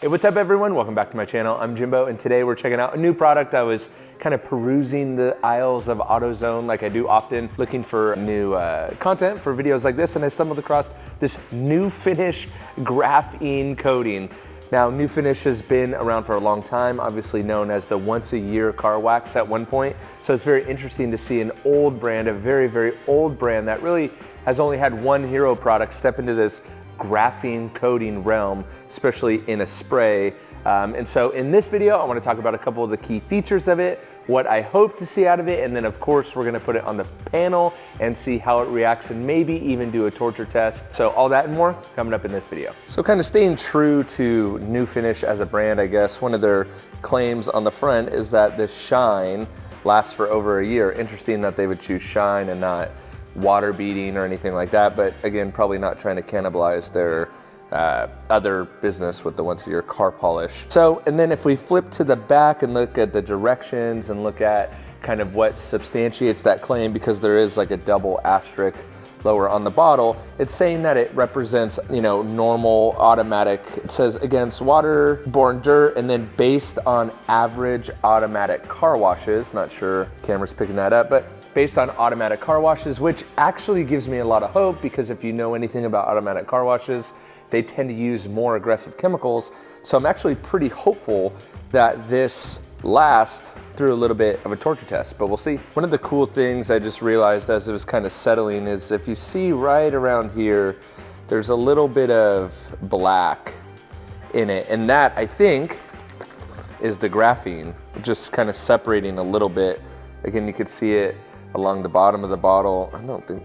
Hey, what's up everyone? Welcome back to my channel. I'm Jimbo, and today we're checking out a new product. I was kind of perusing the aisles of AutoZone like I do often, looking for new content for videos like this, and I stumbled across this New Finish graphene coating. Now, New Finish has been around for a long time, obviously known as the once-a-year car wax at one point. So it's very interesting to see an old brand, a very, very old brand that really has only had one hero product step into this graphene coating realm, especially in a spray. And so in this video, I want to talk about a couple of the key features of it, what I hope to see out of it, and then of course we're going to put it on the panel and see how it reacts and maybe even do a torture test. So all that and more coming up in this video. So kind of staying true to New Finish as a brand, I guess, one of their claims on the front is that this shine lasts for over a year. Interesting that they would choose shine and not water beading or anything like that, but again, probably not trying to cannibalize their other business with the once-a-year car polish. So, and then if we flip to the back and look at the directions and look at kind of what substantiates that claim, because there is like a double asterisk lower on the bottle, it's saying that it represents, you know, normal automatic. It says against waterborne dirt, and then based on average automatic car washes. Not sure camera's picking that up, but based on automatic car washes, which actually gives me a lot of hope, because if you know anything about automatic car washes, they tend to use more aggressive chemicals. So I'm actually pretty hopeful that this lasts through a little bit of a torture test, but we'll see. One of the cool things I just realized as it was kind of settling is if you see right around here, there's a little bit of black in it, and that I think is the graphene, just kind of separating a little bit. Again, you could see it along the bottom of the bottle. I don't think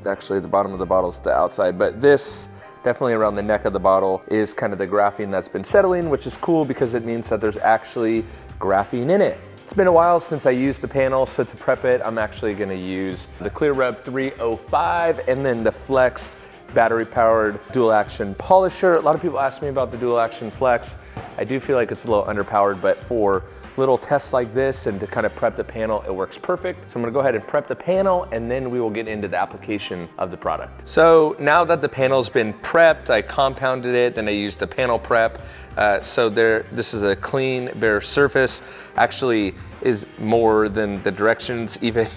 actually the bottom of the bottle is the outside, but this definitely around the neck of the bottle is kind of the graphene that's been settling, which is cool because it means that there's actually graphene in it. It's been a while since I used the panel, so to prep it, I'm actually gonna use the Clear Rub 305 and then the Flex battery powered dual action polisher. A lot of people ask me about the dual action Flex. I do feel like it's a little underpowered, but for little tests like this and to kind of prep the panel, it works perfect. So I'm gonna go ahead and prep the panel, and then we will get into the application of the product. So now that the panel's been prepped, I compounded it, then I used the panel prep. This is a clean, bare surface. Actually is more than the directions even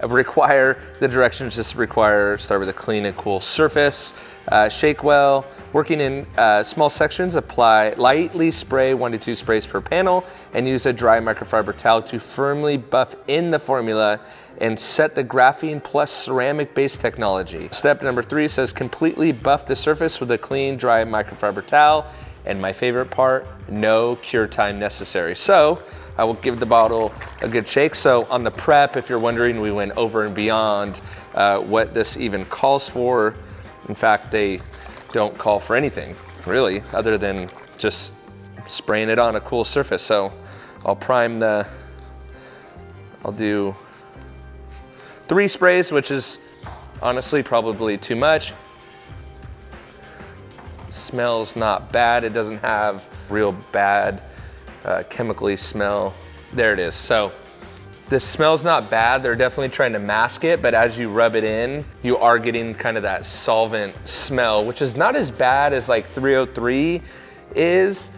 require. The directions just require, start with a clean and cool surface. Shake well. Working in small sections, apply lightly, spray 1 to 2 sprays per panel, and use a dry microfiber towel to firmly buff in the formula and set the graphene plus ceramic base technology. Step number 3 says completely buff the surface with a clean, dry microfiber towel. And my favorite part, no cure time necessary. So I will give the bottle a good shake. So on the prep, if you're wondering, we went over and beyond what this even calls for. In fact, they don't call for anything really other than just spraying it on a cool surface. So I'll do 3 sprays, which is honestly probably too much. Smells not bad. It doesn't have real bad chemically smell. There it is. So this smells not bad. They're definitely trying to mask it, but as you rub it in, you are getting kind of that solvent smell, which is not as bad as like 303 is,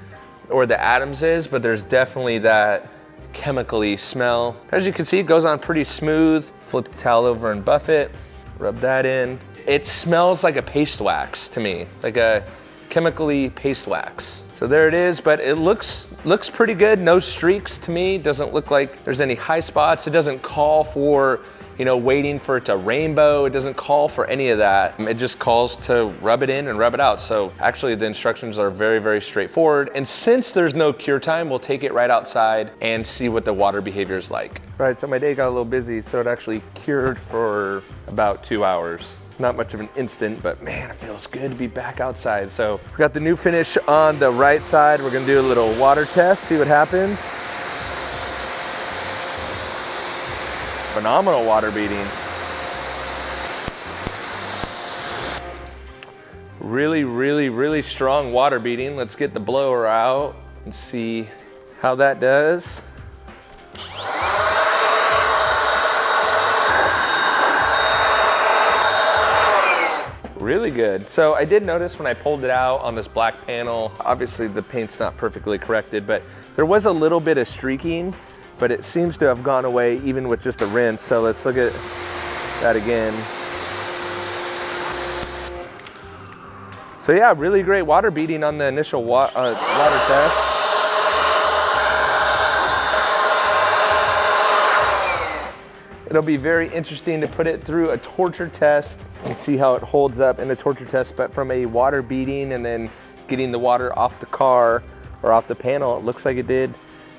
or the Adams is, but there's definitely that chemically smell. As you can see, it goes on pretty smooth. Flip the towel over and buff it, rub that in. It smells like a paste wax to me, like a chemically paste wax. So there it is, but it looks pretty good. No streaks to me. Doesn't look like there's any high spots. It doesn't call for, you know, waiting for it to rainbow. It doesn't call for any of that. It just calls to rub it in and rub it out. So actually the instructions are very, very straightforward. And since there's no cure time, we'll take it right outside and see what the water behavior is like. Right, so my day got a little busy, so it actually cured for about 2 hours. Not much of an instant, but man, it feels good to be back outside. So we got the New Finish on the right side. We're gonna do a little water test, see what happens. Phenomenal water beading. Really, really, really strong water beading. Let's get the blower out and see how that does. really good. So I did notice when I pulled it out on this black panel, obviously the paint's not perfectly corrected, but there was a little bit of streaking, but it seems to have gone away even with just a rinse. So let's look at that again. So yeah, really great water beading on the initial water test. It'll be very interesting to put it through a torture test and see how it holds up in a torture test, but from a water beading and then getting the water off the car or off the panel, it looks like it did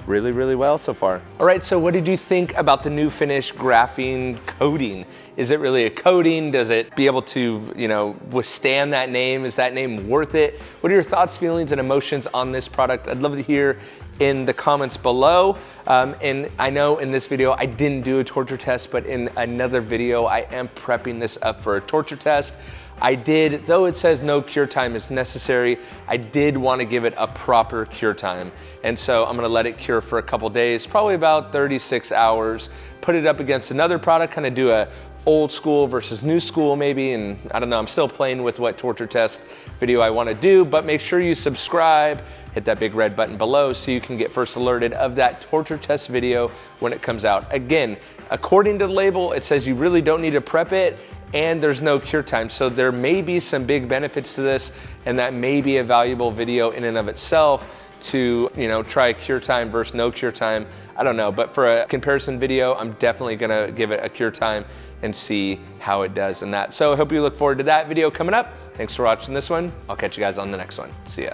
really, really well so far. All right, so what did you think about the new finish graphene coating? Is it really a coating? Does it be able to, you know, withstand that name? Is that name worth it? What are your thoughts, feelings, and emotions on this product? I'd love to hear in the comments below. And I know in this video, I didn't do a torture test, but in another video, I am prepping this up for a torture test. I did, though it says no cure time is necessary, I did want to give it a proper cure time. And so I'm gonna let it cure for a couple days, probably about 36 hours, put it up against another product, kind of do a old school versus new school maybe, and I don't know, I'm still playing with what torture test video I want to do, but make sure you subscribe, hit that big red button below so you can get first alerted of that torture test video when it comes out. Again, according to the label, it says you really don't need to prep it, and there's no cure time. So there may be some big benefits to this, and that may be a valuable video in and of itself to, you know, try a cure time versus no cure time. I don't know, but for a comparison video, I'm definitely gonna give it a cure time and see how it does in that. So I hope you look forward to that video coming up. Thanks for watching this one. I'll catch you guys on the next one. See ya.